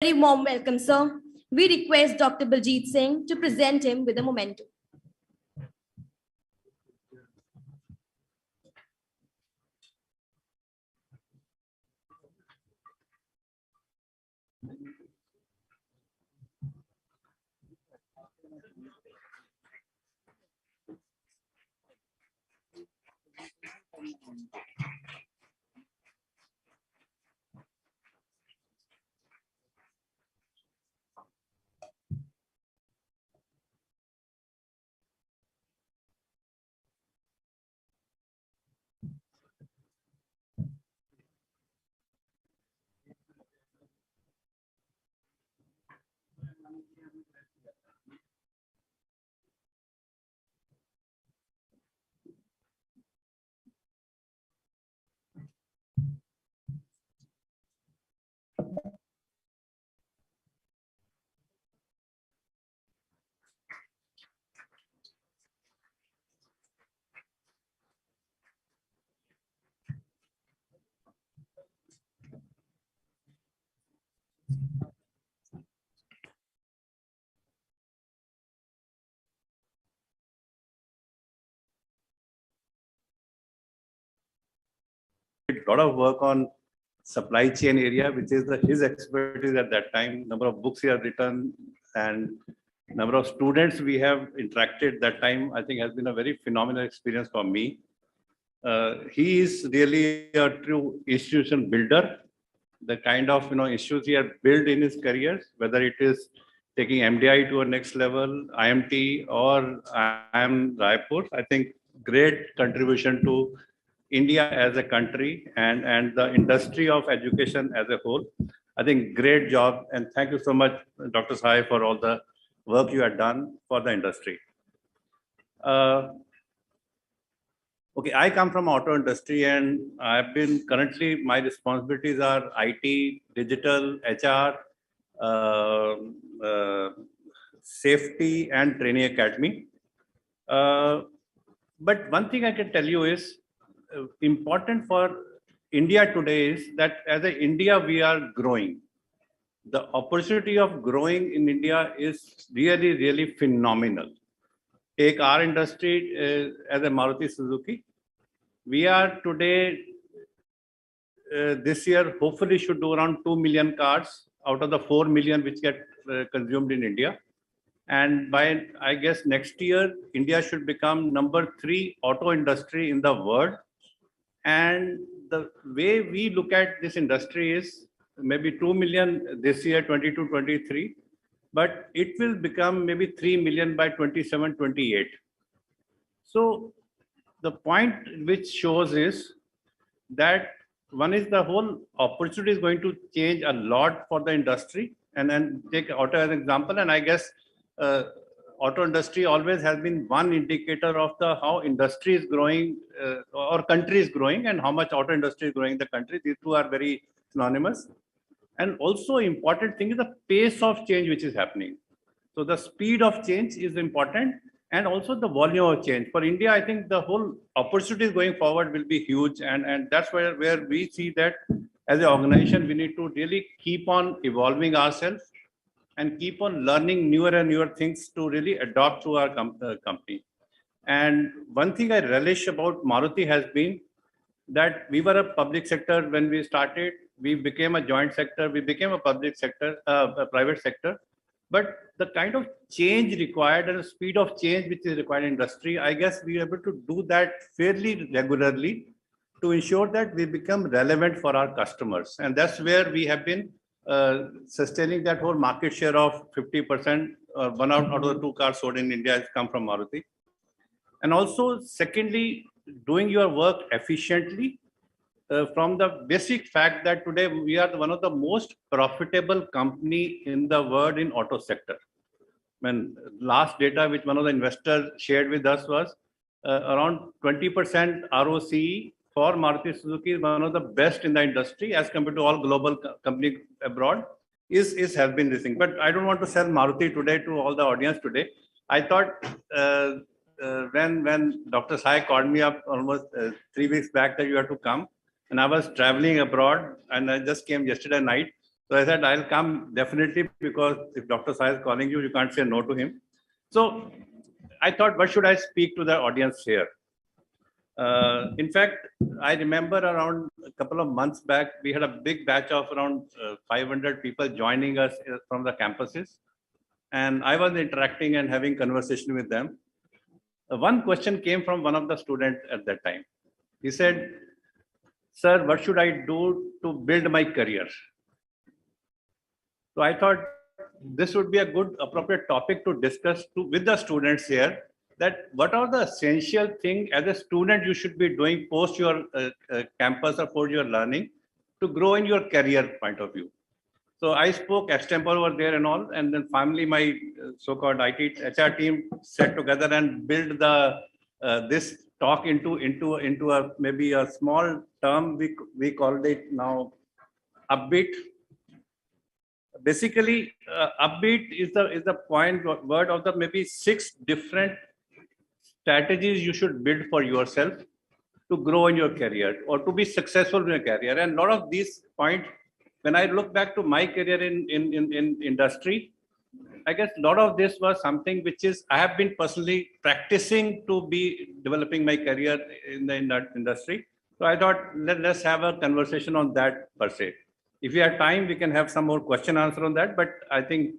Very warm welcome, sir. We request Dr. Baljeet Singh to present him with a memento. A lot of work on supply chain area, which is his expertise at that time. Number of books he has written and number of students we have interacted that time, I think has been a very phenomenal experience for me. He is really a true institution builder. The kind of issues he has built in his career, whether it is taking MDI to a next level, IMT or IIM Raipur, I think great contribution to India as a country and the industry of education as a whole. I think great job, and thank you so much, Dr. Sai, for all the work you have done for the industry. Okay, I come from auto industry and I've been currently, my responsibilities are IT, digital, HR, safety and training academy. But one thing I can tell you is important for India today is that as a India, we are growing. The opportunity of growing in India is really, really phenomenal. Take our industry as a Maruti Suzuki. We are today, this year, hopefully should do around 2 million cars out of the 4 million which get consumed in India. And by, I guess, next year, India should become number 3 auto industry in the world. And the way we look at this industry is maybe 2 million this year, 22-23, but it will become maybe 3 million by 27-28. So the point which shows is that one is the whole opportunity is going to change a lot for the industry. And then take auto as an example, and I guess auto industry always has been one indicator of the how industry is growing or country is growing and how much auto industry is growing in the country. These two are very synonymous. And also important thing is the pace of change which is happening. So the speed of change is important and also the volume of change. For India, I think the whole opportunities going forward will be huge. And that's where we see that as an organization, we need to really keep on evolving ourselves and keep on learning newer and newer things to really adopt to our company. And one thing I relish about Maruti has been that we were a public sector when we started. We became a joint sector. We became a public sector, a private sector. But the kind of change required and the speed of change which is required in industry, I guess we are able to do that fairly regularly to ensure that we become relevant for our customers. And that's where we have been sustaining that whole market share of 50%. One out of the 2 cars sold in India has come from Maruti. And also, secondly, doing your work efficiently from the basic fact that today we are one of the most profitable company in the world in auto sector. When last data which one of the investors shared with us was around 20% ROCE for Maruti Suzuki is one of the best in the industry as compared to all global company abroad is has been this thing. But I don't want to sell Maruti today to all the audience today. I thought when Dr. Sai called me up almost 3 weeks back that you have to come, and I was traveling abroad and I just came yesterday night. So I said, I'll come definitely, because if Dr. Sai is calling you, you can't say no to him. So I thought, what should I speak to the audience here? In fact, I remember around a couple of months back, we had a big batch of around 500 people joining us from the campuses. And I was interacting and having conversation with them. One question came from one of the students at that time. He said, "Sir, what should I do to build my career?" So I thought this would be a good appropriate topic to discuss with the students here, that what are the essential things as a student you should be doing post your campus or post your learning to grow in your career point of view. So I spoke extempore over there and all, and then finally my so-called IT HR team sat together and built the this talk into a maybe a small term. We called it now upbeat. Basically, upbeat is the point word of the maybe 6 different strategies you should build for yourself to grow in your career or to be successful in your career. And a lot of these points, when I look back to my career in industry, I guess a lot of this was something which is I have been personally practicing to be developing my career in that industry. So I thought let's have a conversation on that per se. If we have time, we can have some more question answer on that. But I think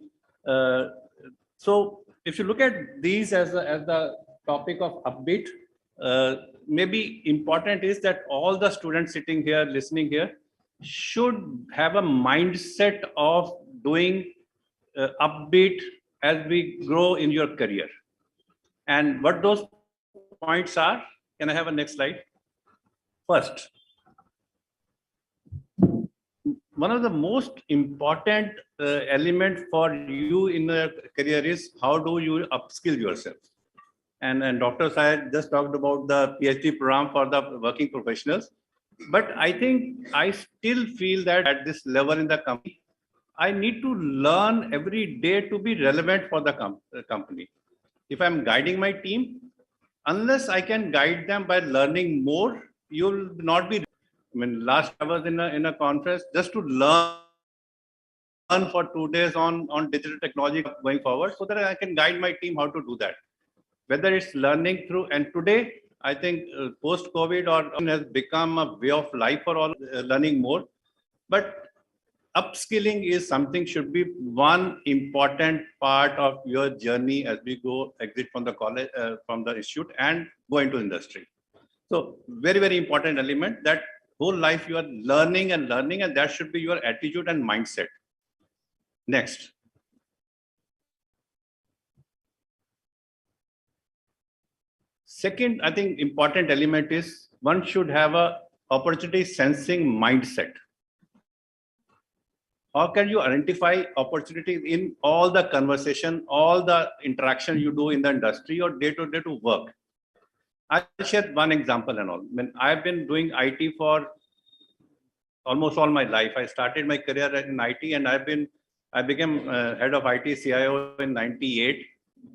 so. If you look at these as the topic of upbeat, maybe important is that all the students sitting here, listening here, should have a mindset of doing upbeat as we grow in your career. And what those points are, can I have a next slide? First, one of the most important element for you in a career is how do you upskill yourself? And Dr. Syed just talked about the PhD program for the working professionals. But I think I still feel that at this level in the company, I need to learn every day to be relevant for the company. If I'm guiding my team, unless I can guide them by learning more, you'll not be. I mean, last I was in a conference just to learn for 2 days on digital technology going forward, so that I can guide my team how to do that. Whether it's learning through, and today I think post-COVID or has become a way of life for all, learning more. But upskilling is something should be one important part of your journey as we go exit from the college, from the institute and go into industry. So very, very important element that whole life you are learning, and that should be your attitude and mindset. Next. Second, I think important element is one should have a opportunity sensing mindset. How can you identify opportunities in all the conversation, all the interaction you do in the industry or day to day to work? I'll share one example and all. When I've been doing IT for almost all my life. I started my career in IT, and I became head of IT CIO in '98,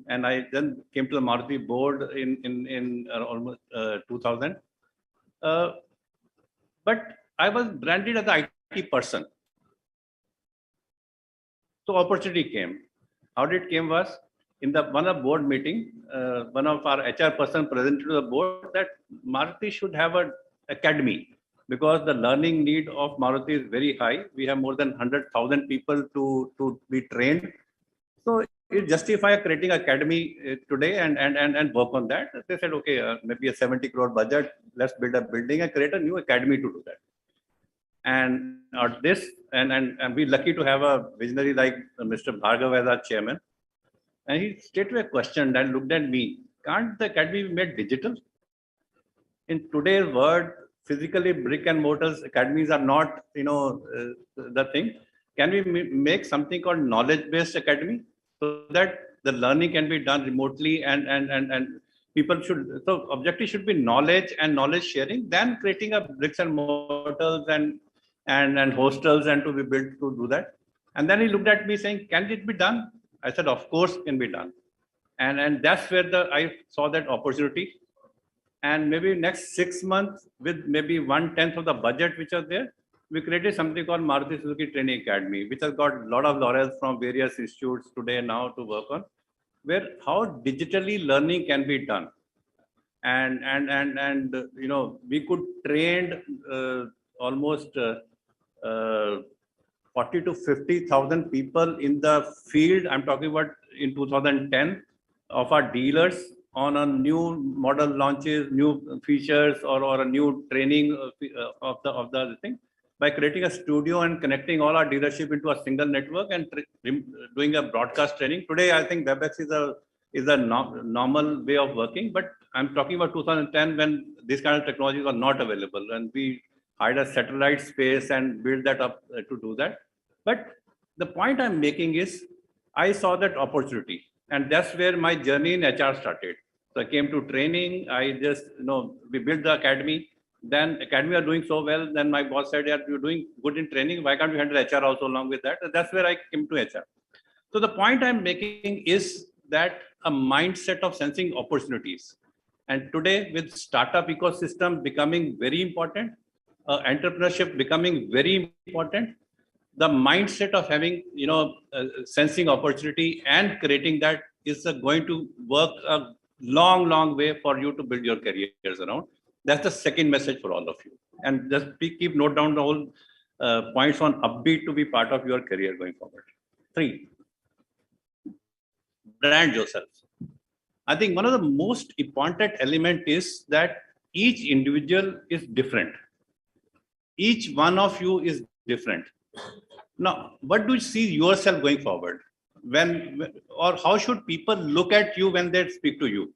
and I then came to the Maruti board in almost 2000. But I was branded as the IT person. So opportunity came. How did it came was in the one of board meeting, one of our HR person presented to the board that Maruti should have an academy, because the learning need of Maruti is very high. We have more than 100,000 people to be trained. So it justify creating academy today and work on that. They said, okay, maybe a 70 crore budget, let's build a building and create a new academy to do that. And we're lucky to have a visionary like Mr. Bhargav as our chairman. And he straight away questioned and looked at me, can't the academy be made digital? In today's world, physically brick and mortars academies are not, the thing. Can we make something called knowledge-based academy so that the learning can be done remotely and people should, so objective should be knowledge and knowledge sharing, then creating a bricks and mortars and hostels and to be built to do that. And then he looked at me saying, can it be done? I said, of course can be done. And that's where I saw that opportunity. And maybe next 6 months with maybe 1/10 of the budget which are there, we created something called Maruti Suzuki Training Academy, which has got a lot of laurels from various institutes today now to work on, where how digitally learning can be done. And we could train almost 40 to 50,000 people in the field. I'm talking about in 2010 of our dealers on a new model launches, new features, or a new training of the thing, by creating a studio and connecting all our dealership into a single network and doing a broadcast training. Today, I think WebEx is a normal way of working, but I'm talking about 2010 when this kind of technologies were not available, and we hired a satellite space and built that up to do that. But the point I'm making is, I saw that opportunity, and that's where my journey in HR started. So I came to training. I just, we built the academy. Then academy are doing so well. Then my boss said, "Yeah, you're doing good in training. Why can't you handle HR also along with that?" That's where I came to HR. So the point I'm making is that a mindset of sensing opportunities. And today, with startup ecosystem becoming very important, entrepreneurship becoming very important, the mindset of having, sensing opportunity and creating that is going to work a long way for you to build your careers around. That's the second message for all of you. And just keep note down the whole points on upbeat to be part of your career going forward. 3, brand yourself. I think one of the most important element is that each individual is different. Each one of you is different. Now, what do you see yourself going forward? Or how should people look at you when they speak to you?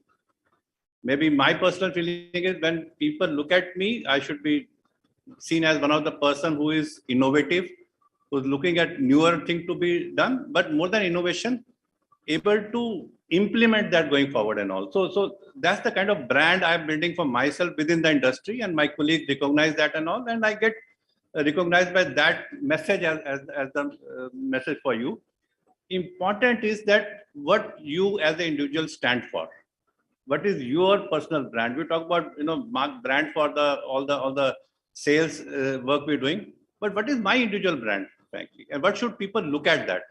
Maybe my personal feeling is, when people look at me, I should be seen as one of the person who is innovative, who's looking at newer thing to be done, but more than innovation, able to implement that going forward and all. So that's the kind of brand I'm building for myself within the industry, and my colleagues recognize that and all, and I get recognized by that message as the message for you. Important is that what you as an individual stand for. What is your personal brand? We talk about mark brand for all the sales work we're doing, but what is my individual brand, frankly, and what should people look at that?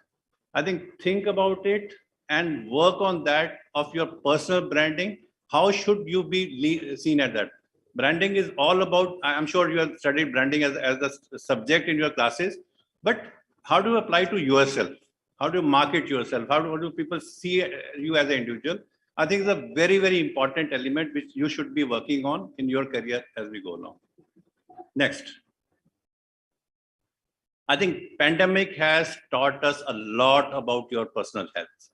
I think about it and work on that of your personal branding. How should you be seen at that? Branding is all about, I'm sure you have studied branding as a subject in your classes, but how do you apply to yourself? How do you market yourself? How do people see you as an individual? I think it's a very important element which you should be working on in your career as we go along. Next. I think pandemic has taught us a lot about your personal health.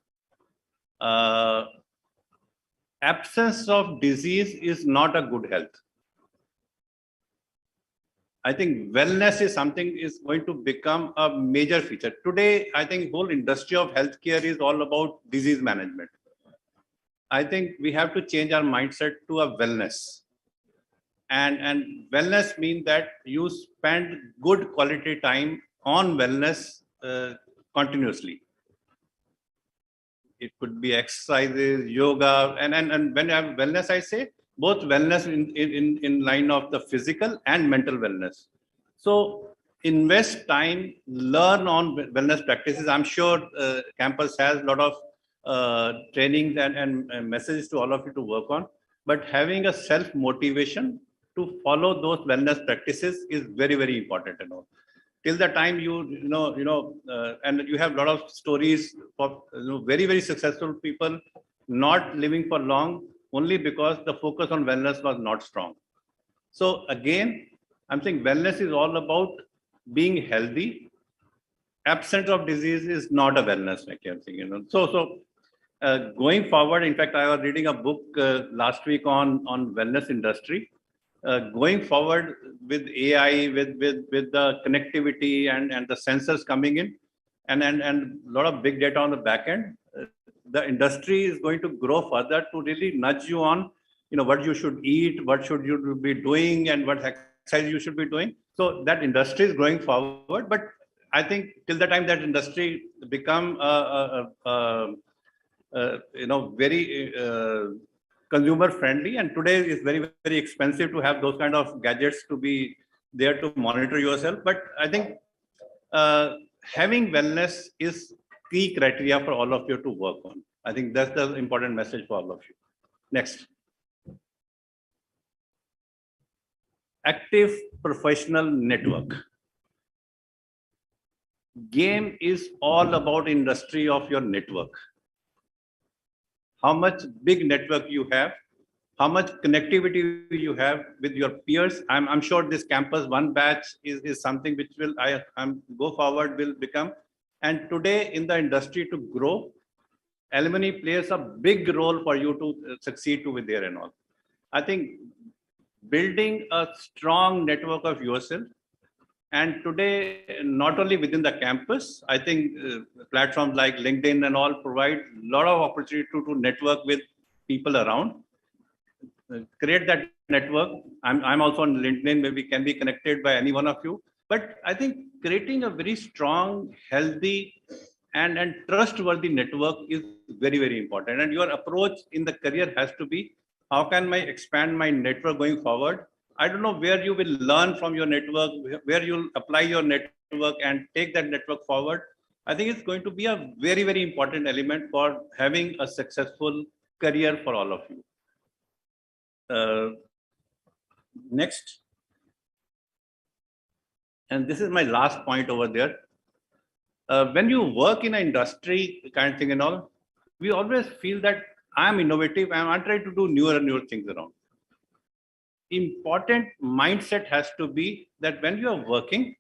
Absence of disease is not a good health. I think wellness is something is going to become a major feature. Today, I think whole industry of healthcare is all about disease management. I think we have to change our mindset to a wellness. And wellness means that you spend good quality time on wellness continuously. It could be exercises, yoga, and when I have wellness, I say both wellness in line of the physical and mental wellness. So invest time, learn on wellness practices. I'm sure campus has a lot of trainings and messages to all of you to work on, but having a self motivation to follow those wellness practices is very important. Till the time and you have a lot of stories of very successful people not living for long only because the focus on wellness was not strong. So again, I'm saying wellness is all about being healthy. Absence of disease is not a wellness, like I'm saying. So going forward, in fact, I was reading a book last week on wellness industry. Going forward with AI, with the connectivity and the sensors coming in, and a lot of big data on the back end, the industry is going to grow further to really nudge you on, what you should eat, what should you be doing, and what exercise you should be doing. So that industry is growing forward, but I think till the time that industry become very consumer friendly, and today is very expensive to have those kind of gadgets to be there to monitor yourself. But I think having wellness is key criteria for all of you to work on. I think that's the important message for all of you. Next. Active professional network. Game is all about industry of your network. How much big network you have, how much connectivity you have with your peers. I'm sure this campus one batch is something which will I'm go forward will become. And today in the industry to grow, alumni plays a big role for you to succeed to with there and all. I think building a strong network of yourself. And today, not only within the campus, I think platforms like LinkedIn and all provide a lot of opportunity to network with people around. Create that network. I'm also on LinkedIn, maybe can be connected by any one of you. But I think creating a very strong, healthy, and trustworthy network is very, very important. And your approach in the career has to be, how can I expand my network going forward? I don't know where you will learn from your network, where you'll apply your network and take that network forward. I think it's going to be a very, very important element for having a successful career for all of you. Next. And this is my last point over there. When you work in an industry kind of thing and all, we always feel that I'm innovative and I'm trying to do newer and newer things around. Important mindset has to be that when you are working,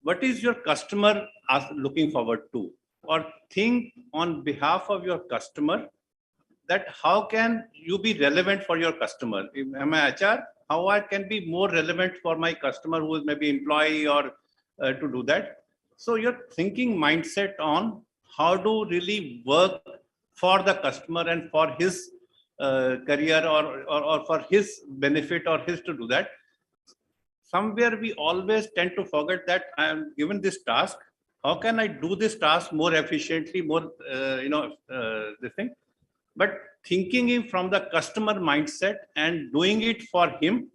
what is your customer looking forward to? Or think on behalf of your customer that how can you be relevant for your customer? Am I HR? How I can be more relevant for my customer who is maybe employee or to do that? So your thinking mindset on how to really work for the customer and for his career or for his benefit or his to do that. Somewhere we always tend to forget that I am given this task. How can I do this task more efficiently, more, this thing? But thinking him from the customer mindset and doing it for him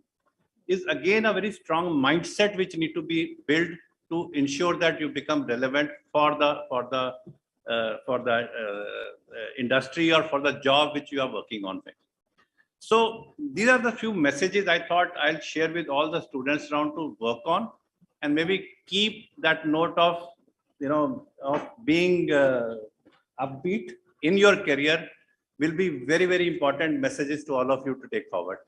is again a very strong mindset which need to be built to ensure that you become relevant for the industry or for the job which you are working on. So these are the few messages I thought I'll share with all the students around to work on, and maybe keep that note of being upbeat in your career will be very, very important messages to all of you to take forward.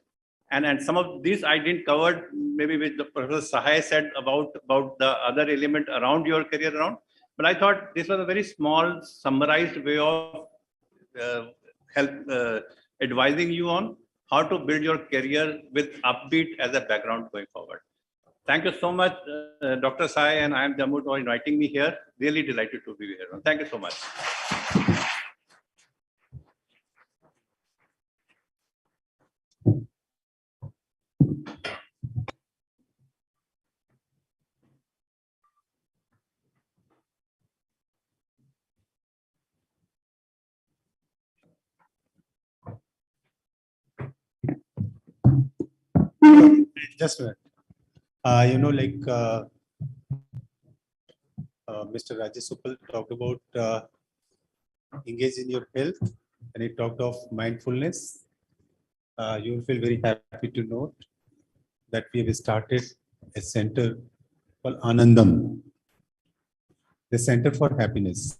And some of these I didn't cover, maybe with the Professor Sahai said about the other element around your career around. But I thought this was a very small, summarized way of advising you on how to build your career with upbeat as a background going forward. Thank you so much, Dr. Sai and I am Jammu for inviting me here. Really delighted to be here. Thank you so much. Just a minute. Mr. Rajesh Uppal talked about engage in your health, and he talked of mindfulness. You will feel very happy to note that we have started a center called Anandam, the Center for Happiness.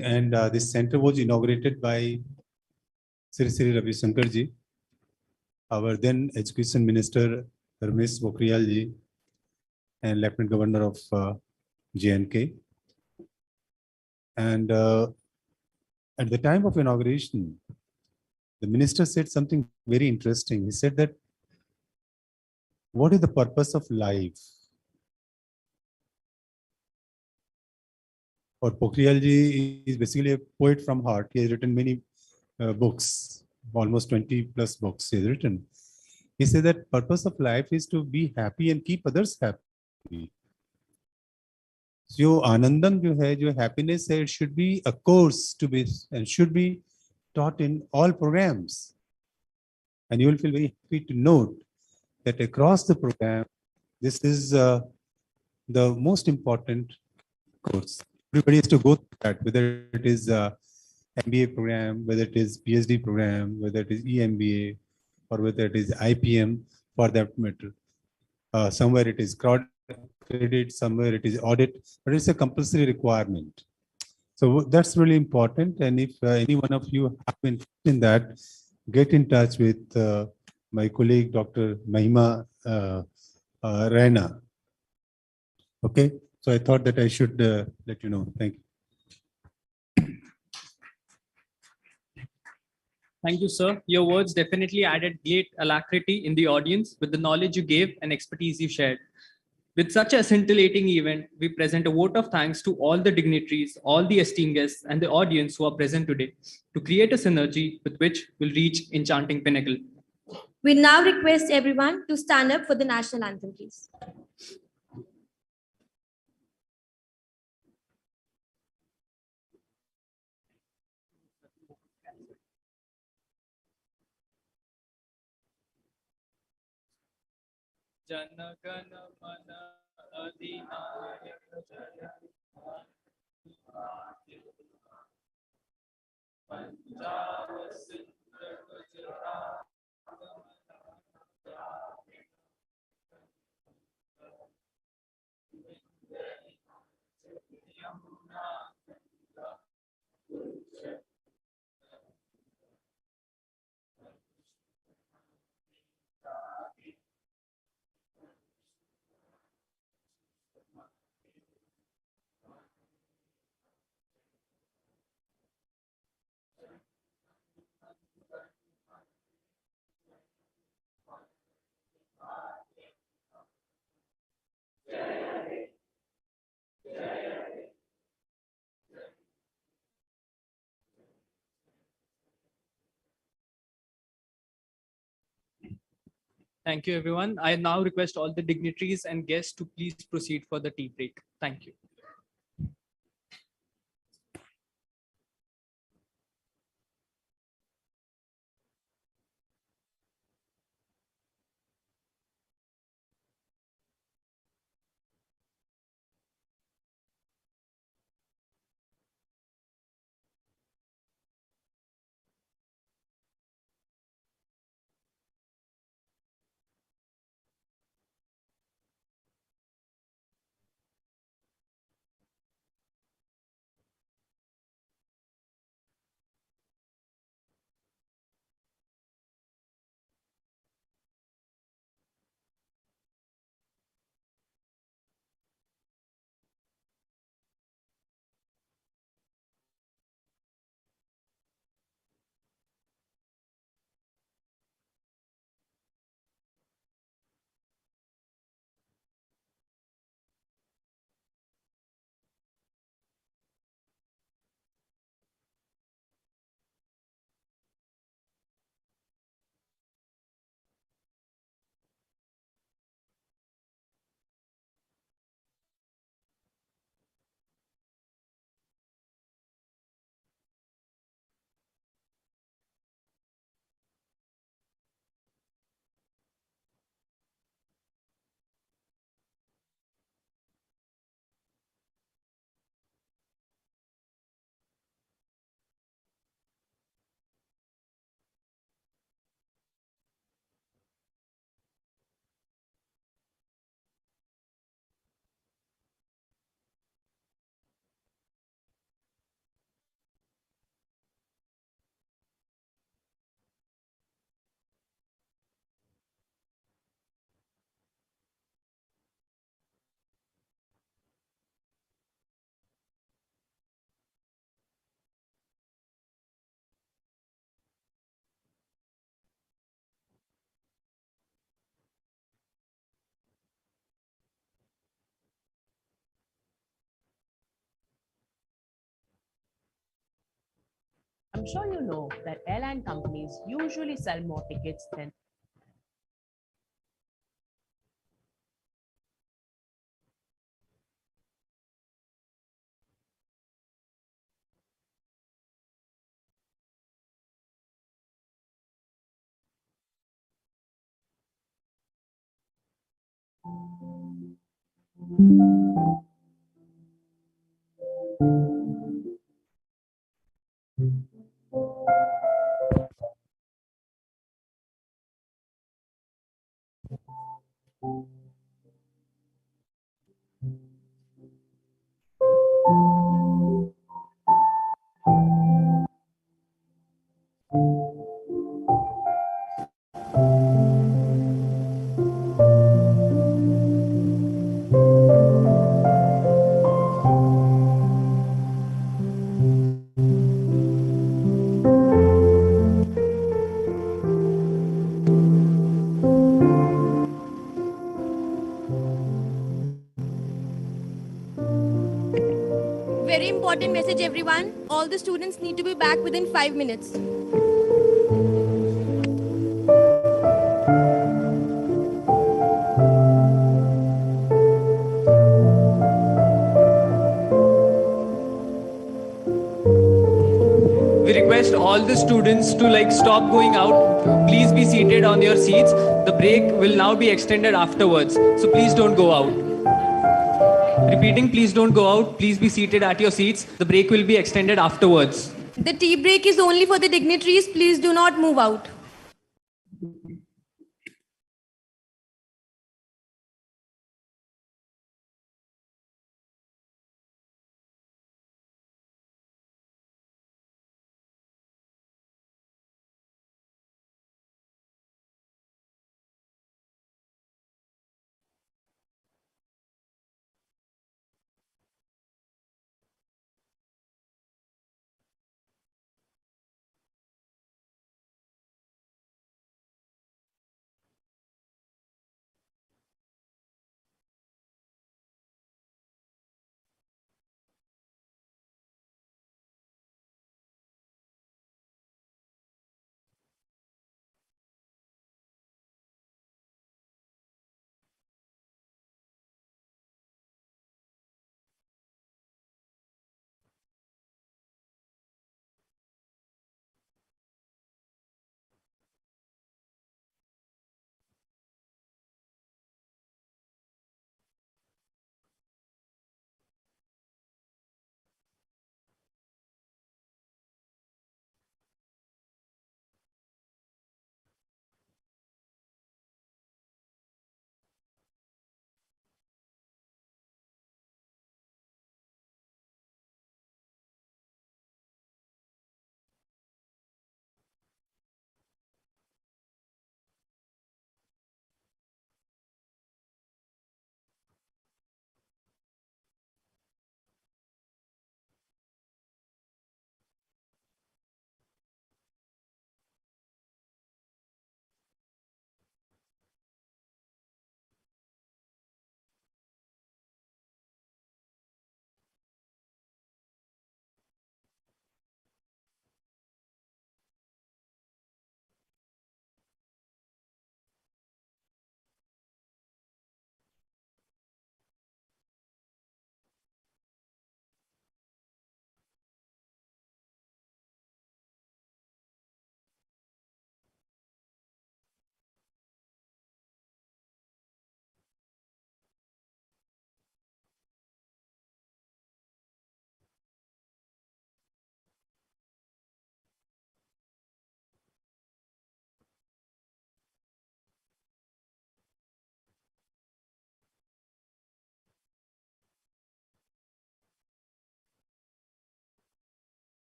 And this center was inaugurated by Sri Ravi Shankarji, our then Education Minister Ramesh Pokhriyalji, and Lieutenant Governor of J&K. And at the time of inauguration, the minister said something very interesting. He said that, what is the purpose of life? Or Pokhriyalji is basically a poet from heart. He has written many books, almost 20 plus books he has written. He said that purpose of life is to be happy and keep others happy. So Anandam jo hai, jo happiness hai, it should be a course to be and should be taught in all programs. And you will feel very happy to note that across the program, this is the most important course. Everybody has to go through that, whether it is MBA program, whether it is PhD program, whether it is EMBA, or whether it is IPM for that matter. Somewhere it is crowd credit, somewhere it is audit, but it's a compulsory requirement. So that's really important. And if any one of you have been in that, get in touch with my colleague, Dr. Mahima Raina. Okay. So I thought that I should let you know. Thank you. Thank you, sir. Your words definitely added great alacrity in the audience with the knowledge you gave and expertise you shared. With such a scintillating event, we present a vote of thanks to all the dignitaries, all the esteemed guests, and the audience who are present today to create a synergy with which we'll reach enchanting pinnacle. We now request everyone to stand up for the national anthem, please. Jana Gana Mana Adhinayaka Jaya Punjab Sindh Gujarat Thank you, everyone. I now request all the dignitaries and guests to please proceed for the tea break. Thank you. I'm sure you know that airline companies usually sell more tickets than Very important message, everyone. All the students need to be back within 5 minutes. We request all the students to stop going out. Please be seated on your seats. The break will now be extended afterwards. So please don't go out. Repeating, please don't go out. Please be seated at your seats. The break will be extended afterwards. The tea break is only for the dignitaries. Please do not move out.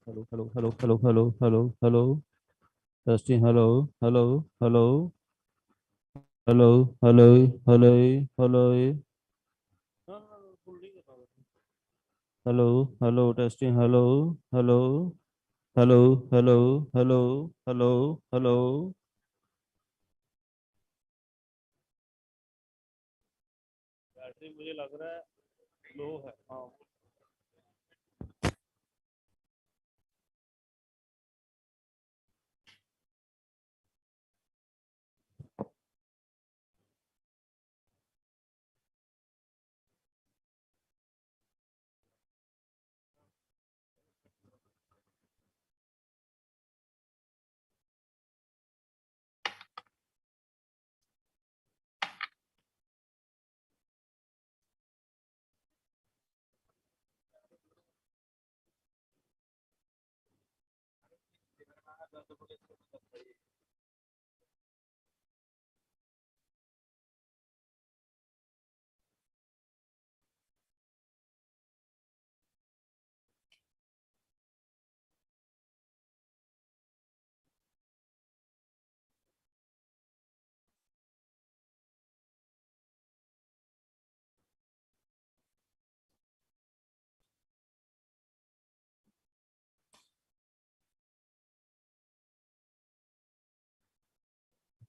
hello. Testing, hello. Hello, testing, hello. Battery मुझे लग रहा है लो है हाँ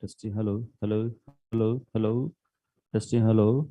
testing, hello. Testing, hello.